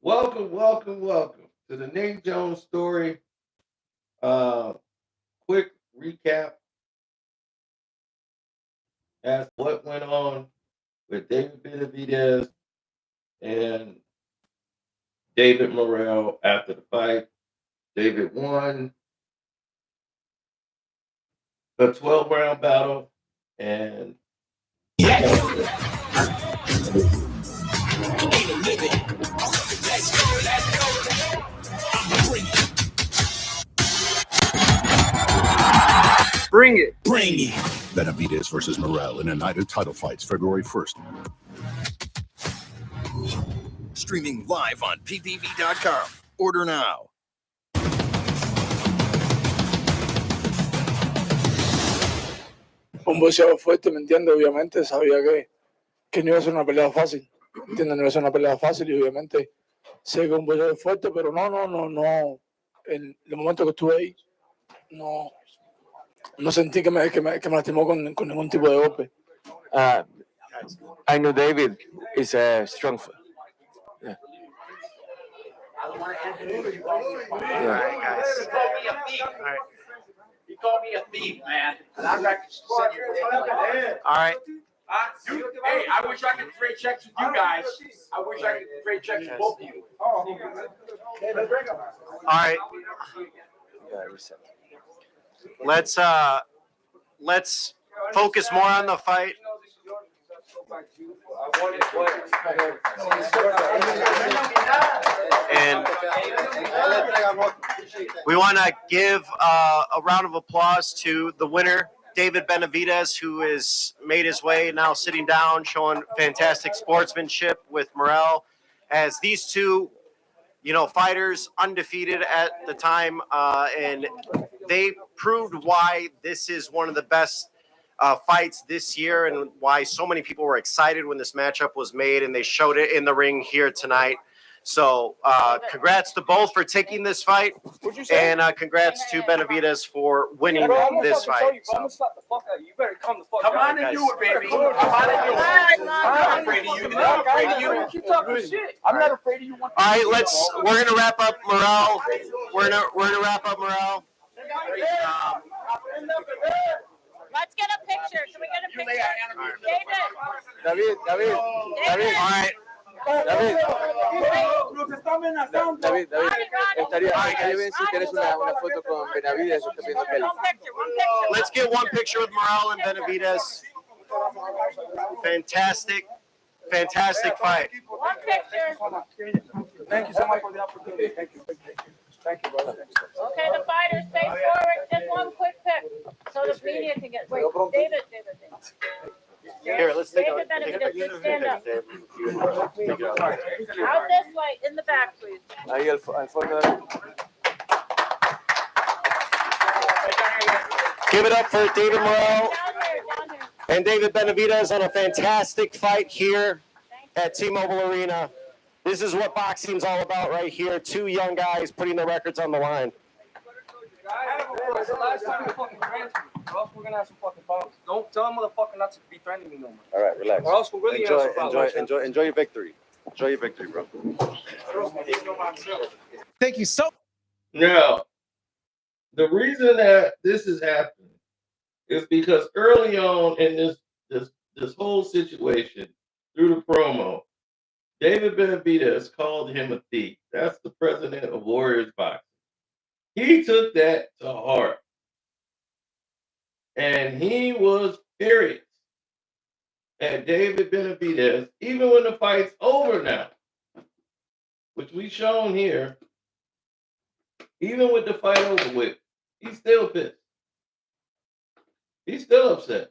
Welcome to the Nate Jones story. Quick recap as what went on with David Benavidez and David Morrell after the fight. David won a 12-round battle and Bring it. Benavidez versus Morrell in United title fights February 1st. Streaming live on ppv.com. Order now. Un boxeador fuerte, ¿me entiendes? Obviamente sabía que no iba a ser una pelea fácil. ¿Me entiendes? No iba a ser una pelea fácil y obviamente sé que es un boxeador fuerte, pero no. En el momento que estuve ahí, no sentí que me lastimó con ningún tipo de golpe. I know David is a strong. Yeah. All right, guys. He called me a thief. All right. He called me a thief, man. And I'm not all right. Hey, I wish I could trade checks with you guys. I wish I could trade checks with both of you. All right. Let's focus more on the fight. And we want to give a round of applause to the winner, David Benavidez, who has made his way, now sitting down, showing fantastic sportsmanship with Morrell, as these two, fighters undefeated at the time, and they proved why this is one of the best fights this year and why so many people were excited when this matchup was made, and they showed it in the ring here tonight. So congrats to both for taking this fight, and congrats to Benavidez for winning this fight. I'm gonna slap the fuck out of you. You better come the fuck Come on and do it, baby. Come on and do it. I'm not afraid of you. I'm not afraid of you. Keep talking shit. I'm not afraid of you. All right, we're gonna wrap up Morrell. We're gonna wrap up Morrell. Let's get a picture. Can we get a picture? David. All right. David, estaría bien si tienes una foto con Benavidez o también con Kelly. Let's get one picture with Morrell and Benavidez. Fantastic fight. One picture. Thank you so much for the opportunity. Thank you, brother. Okay, the fighters face forward. Just one quick pic so the media can get. Wait, David. Here, let's take David Benavidez, stand up. Out this way, in the back, please. Ahí al fondo. Give it up for David Morrell Down here. and David Benavidez on a fantastic fight here at T-Mobile Arena. This is what boxing's all about right here. Two young guys putting their records on the line. It's the last time you fucking threaten me, or else we're gonna have some fucking problems. Don't tell a motherfucker not to be threatening me no more. All right, relax. Or else we'll really have some problems. Enjoy your victory. Enjoy your victory, bro. Thank you so. now the reason that this is happening is because early on in this whole situation, through the promo, David Benavidez called him a thief. That's the president of Warriors Boxing. He took that to heart. And he was furious at David Benavidez, even when the fight's over now, which we've shown here. Even with the fight over with, he's still pissed. He's still upset.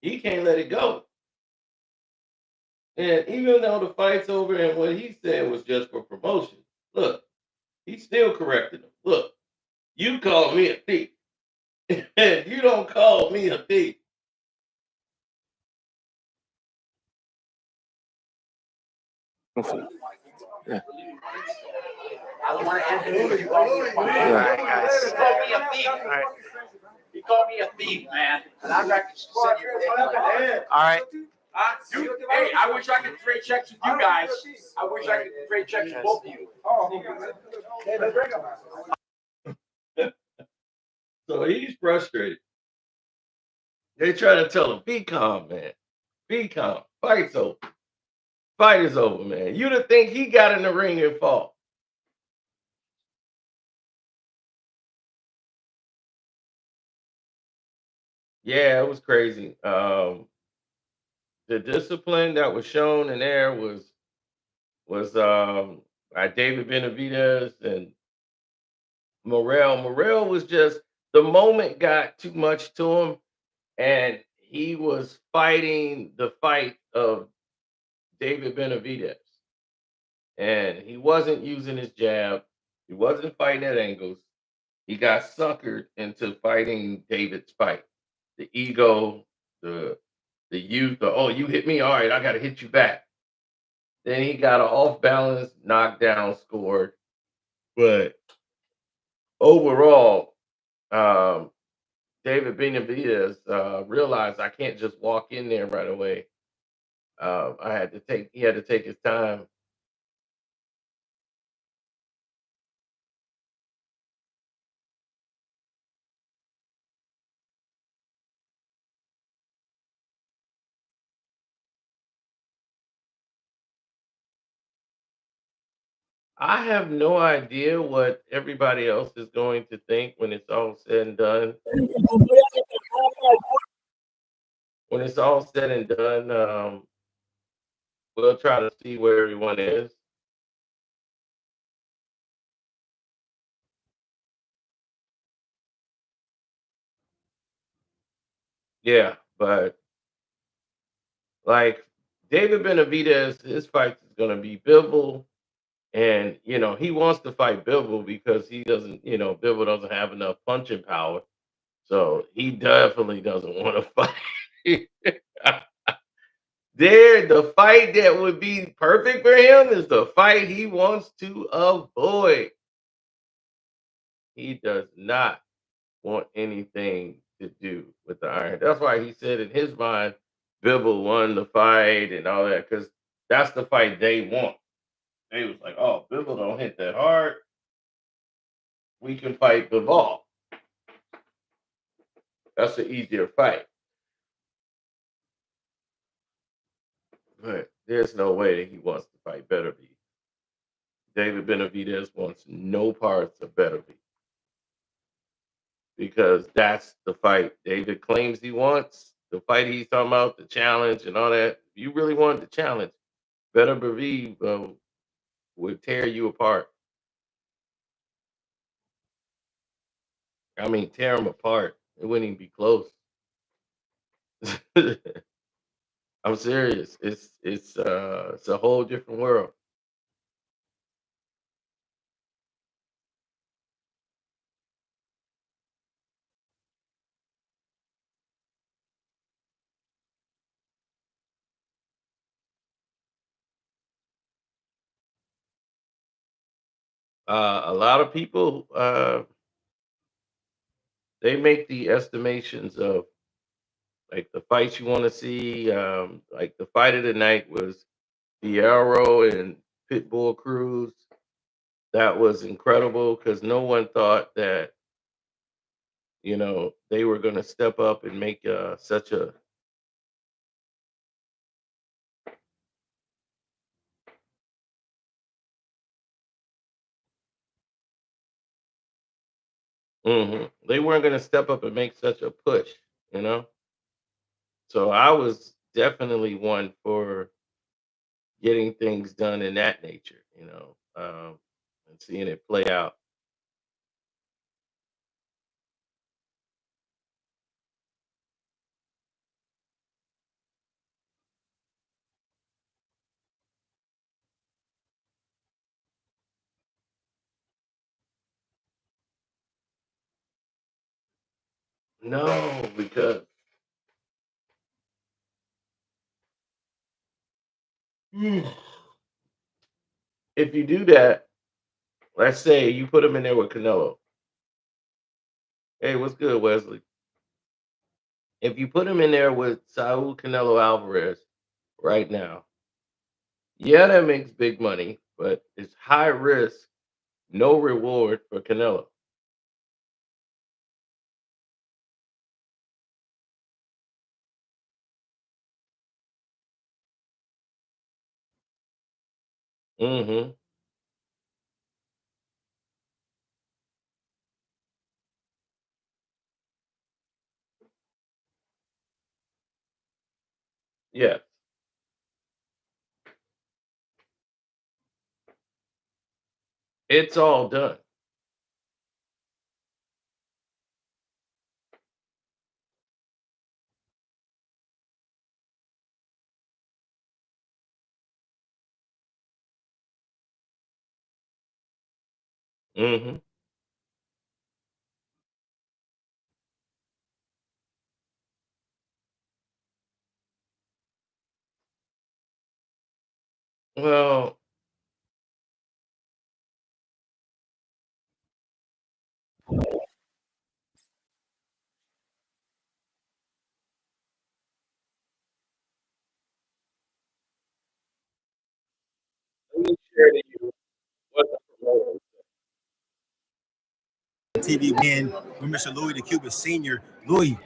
He can't let it go. And even though the fight's over and what he said was just for promotion, look, he's still correcting him. Look, you call me a thief. And you don't call me a thief. Yeah. I don't want to end it. All right, guys. He called me a thief. All right. He called me a thief, man. And I'm not. All right. Hey, I wish I could trade checks with you guys. I wish I could trade checks with both of you. So he's frustrated. They try to tell him, be calm, man. Be calm. Fight's over. Fight is over, man. You'd have think he got in the ring and fought. Yeah, it was crazy. The discipline that was shown in there was by David Benavidez and Morrell. Morrell was just the moment got too much to him, and he was fighting the fight of David Benavidez, and he wasn't using his jab. He wasn't fighting at angles. He got suckered into fighting David's fight. The ego, the youth, the oh, you hit me, all right, I got to hit you back. Then he got an off balance knockdown scored, but overall, um, David Benavidez realized I can't just walk in there right away. He had to take his time. I have no idea what everybody else is going to think when it's all said and done. When it's all said and done, we'll try to see where everyone is. Yeah, but like David Benavidez, his fight is going to be Bivol, and he wants to fight Bivol because he doesn't, Bivol doesn't have enough punching power, so he definitely doesn't want to fight. The fight that would be perfect for him is the fight he wants to avoid. He does not want anything to do with the iron. That's why he said in his mind, Bivol won the fight and all that, because that's the fight they want. They was like, oh, Bivol don't hit that hard. We can fight Bivol. That's an easier fight. But there's no way that he wants to fight Beterbiev. David Benavidez wants no parts of Beterbiev because that's the fight David claims he wants. The fight he's talking about, the challenge and all that. If you really want the challenge, Beterbiev would tear you apart. I mean, tear him apart. It wouldn't even be close. I'm serious. It's a whole different world. A lot of people they make the estimations of like the fights you want to see. Like the fight of the night was Fierro and Pitbull Cruz. That was incredible because no one thought that they were going to step up and make such a. They weren't going to step up and make such a push, you know. So I was definitely one for getting things done in that nature, and seeing it play out. No, because if you do that, let's say you put him in there with Canelo. Hey, what's good, Wesley? If you put him in there with Saul Canelo Alvarez, right now. Yeah, that makes big money, but it's high risk, no reward for Canelo. Mm-hmm. Yeah. It's all done. Mm-hmm. Well, let me share to you what the promoter. TV win with Mr. Louis the Cuban Sr. Louis,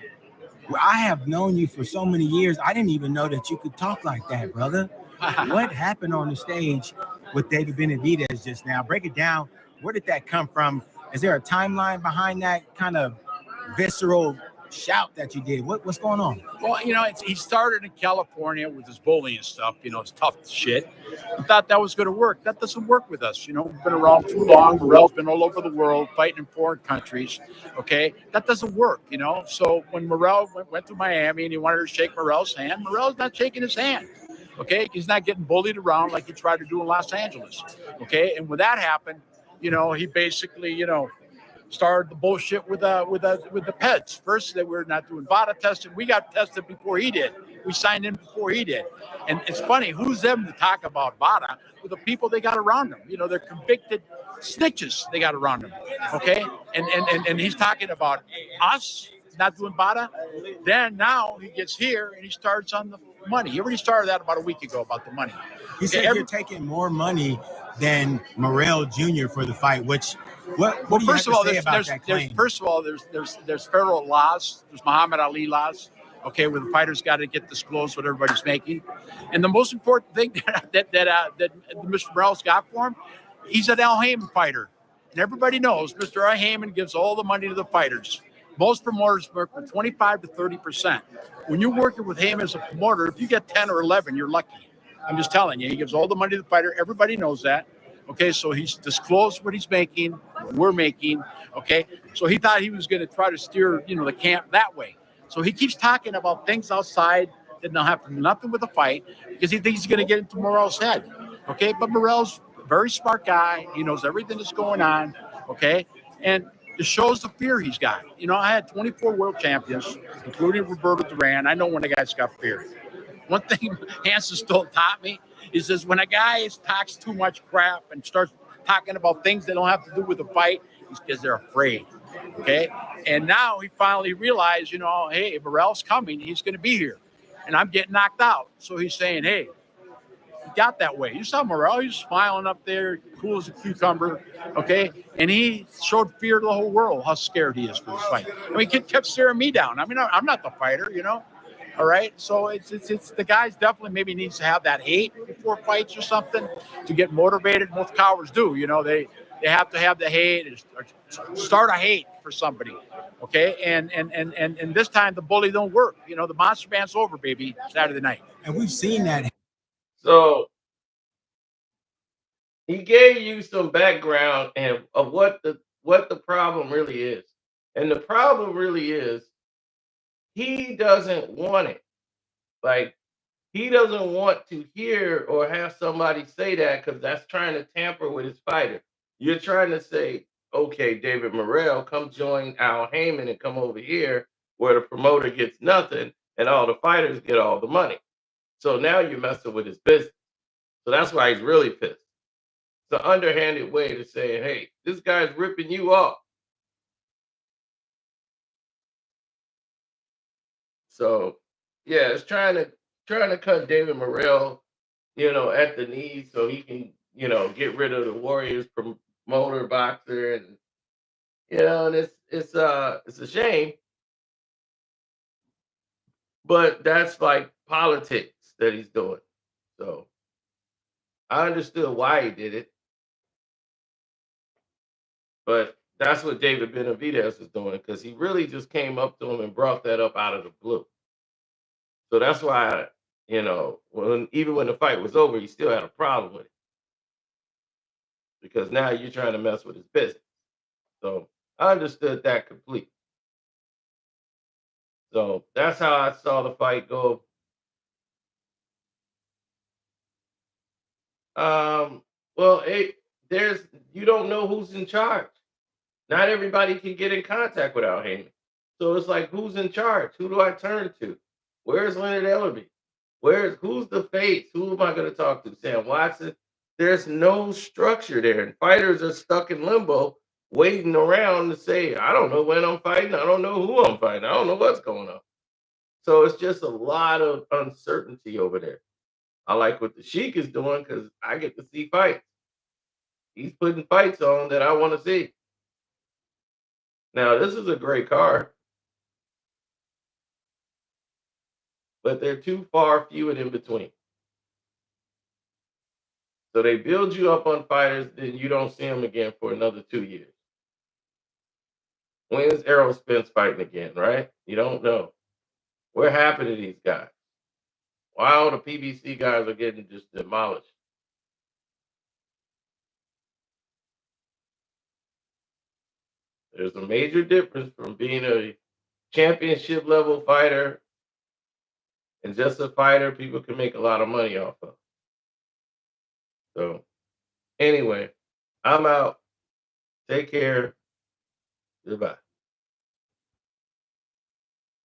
well, I have known you for so many years. I didn't even know that you could talk like that, brother. What happened on the stage with David Benavidez just now? Break it down. Where did that come from? Is there a timeline behind that kind of visceral shout that you did? What's going on? Well, he started in California with his bullying stuff. It's tough shit. I thought that was going to work. That doesn't work with us. We've been around too long. Morrell's been all over the world fighting in foreign countries. Okay, that doesn't work. So when Morrell went to Miami and he wanted to shake Morrell's hand, Morrell's not shaking his hand. Okay, he's not getting bullied around like he tried to do in Los Angeles. Okay, and when that happened, he basically, started the bullshit with the pets. First, they were not doing VADA testing. We got tested before he did. We signed in before he did. And it's funny, who's them to talk about VADA with the people they got around them? They're convicted snitches they got around them. Okay, and he's talking about us not doing VADA. Then now he gets here and he starts on the money. He already started that about a week ago about the money. He said you're taking more money than Morrell Jr. for the fight, which what do you have to say about that claim? First of all, there's federal laws. There's Muhammad Ali laws. Okay, where the fighters got to get disclosed what everybody's making, and the most important thing that Mr. Morrell's got for him, he's an Al Haymon fighter, and everybody knows Mr. Al Haymon gives all the money to the fighters. Most promoters work with 25 to 30%. When you're working with Haymon as a promoter, if you get 10 or 11, you're lucky. I'm just telling you, he gives all the money to the fighter. Everybody knows that. Okay, so he's disclosed what he's making, we're making. Okay, so he thought he was going to try to steer, the camp that way. So he keeps talking about things outside that don't have nothing with the fight because he thinks he's going to get into Morrell's head. Okay, but Morrell's a very smart guy. He knows everything that's going on. Okay, and it shows the fear he's got. I had 24 world champions, including Roberto Duran. I know when a guy's got fear. One thing Hansen Stoll taught me is when a guy talks too much crap and starts talking about things that don't have to do with the fight, it's because they're afraid. Okay? And now he finally realized, hey, Morrell's coming. He's going to be here. And I'm getting knocked out. So he's saying, hey, he got that way. You saw Morrell. He was smiling up there, cool as a cucumber. Okay? And he showed fear to the whole world how scared he is for this fight. He kept staring me down. I'm not the fighter, All right, so it's the guys definitely maybe needs to have that hate before fights or something to get motivated. Most cowards do, they have to have the hate or start a hate for somebody, okay? And this time the bully don't work. The monster band's over, baby. Saturday night, and we've seen that. So he gave you some background and of what the problem really is, and the problem really is he doesn't want it. Like, he doesn't want to hear or have somebody say that because that's trying to tamper with his fighter. You're trying to say, okay, David Morrell, come join Al Haymon and come over here where the promoter gets nothing and all the fighters get all the money. So now you're messing with his business. So that's why he's really pissed. It's an underhanded way to say, hey, this guy's ripping you off. So, yeah, it's trying to trying to cut David Morrell, at the knees so he can, get rid of the Warriors promoter boxer, and and it's a shame, but that's like politics that he's doing. So I understood why he did it, but that's what David Benavidez was doing because he really just came up to him and brought that up out of the blue. So that's why, even when the fight was over, he still had a problem with it because now you're trying to mess with his business. So I understood that completely. So that's how I saw the fight go. Well, there's you don't know who's in charge. Not everybody can get in contact with Al Heyman. So it's like, who's in charge? Who do I turn to? Where's Leonard Ellerby? Who's the face? Who am I going to talk to? Sam Watson? There's no structure there, and fighters are stuck in limbo, waiting around to say, I don't know when I'm fighting. I don't know who I'm fighting. I don't know what's going on. So it's just a lot of uncertainty over there. I like what the Sheik is doing because I get to see fights. He's putting fights on that I want to see. Now, this is a great card, but they're too far few and in between. So they build you up on fighters, then you don't see them again for another 2 years. When is Errol Spence fighting again, right? You don't know. What happened to these guys? Why all the PBC guys are getting just demolished? There's a major difference from being a championship level fighter and just a fighter people can make a lot of money off of. So anyway, I'm out. Take care. Goodbye.